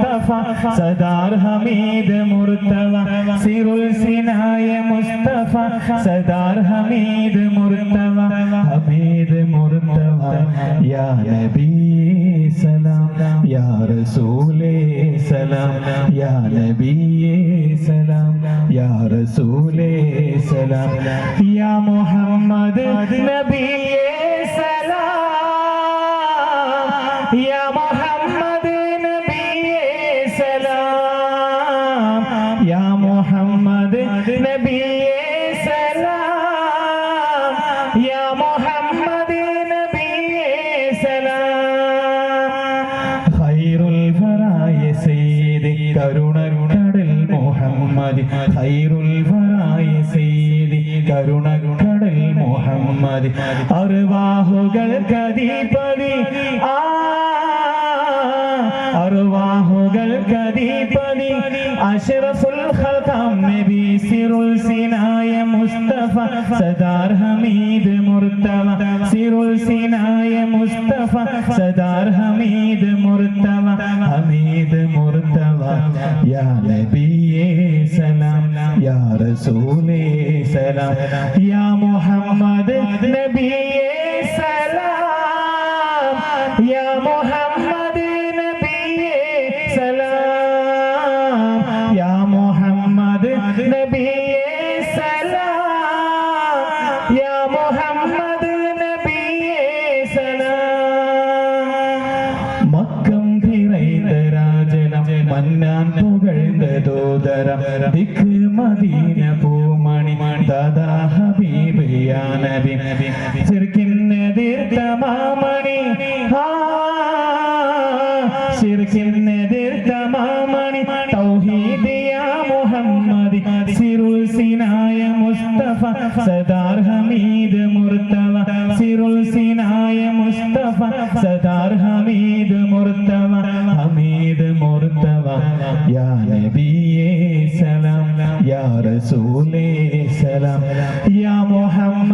सरदार हमीद मुर्तवा सिरुल सिनाय मुस्तफा सरदार हमीद मुर्तवा या नबी सलाम या रसूले सलाम या नबी सलाम या रसूले सलाम या मोहम्मद नबी सलाम या मोहम्मद नबी सलाम या मोहम्मद नबी सलाम या मोहम्मद नबी सलाम खैरुल फराय सय्यद करुणकടൽ മുഹമ്മദ് खैरुल फराय सय्यद കരുണക്കടൽ മുഹമ്മദ് അർവാഹുകൾക്കധിപതി അർവാഹുകൾക്കധിപതി അഷ്റഫുൽ ഖൽഖാം നബി സിറുൽ സിനായ മുസ്തഫ സദാർ ഹമീദ് മുർത്തവ സിറുൽ സിനായ മുസ്തഫ സദാർ ഹമീദ് മുർത്തവ ഹമീദ് മുർത്തവ യാ നബിയേ സലാം യാ റസൂലേ സലാം യാ മുഹമ്മദ് നബിയേ സലാം യാ മുഹമ്മദ് നബിയേ സലാം യാ മുഹമ്മദ് നബിയേ സലാം യാ മുഹമ്മദ് നബിയേ സലാം മക്കം ധിറൈത രാജനം മന്നാൻ പുകഴ്ന്തതോദരം ദിക്ക് മദീന പൂമണി ദാദാ ഹബീബ് യാ നബി ശിർക്കിനെതിർ തമാമണി ശിർക്കിനെതിർ തമാമണി തൗഹീദ് യാ മുഹമ്മദ് സിറുൽ സിനായ മുസ്തഫ സദാർ ഹമീദ് മുർത്തവ സിറുൽ സിനായ മുസ്തഫ സദാർ ഹമീദ് മുർത്തവ ഹമീദ് മുർത്തവ യാ നബിയേ സലാം യാ റസൂലേ സലാം യാ മുഹമ്മദ്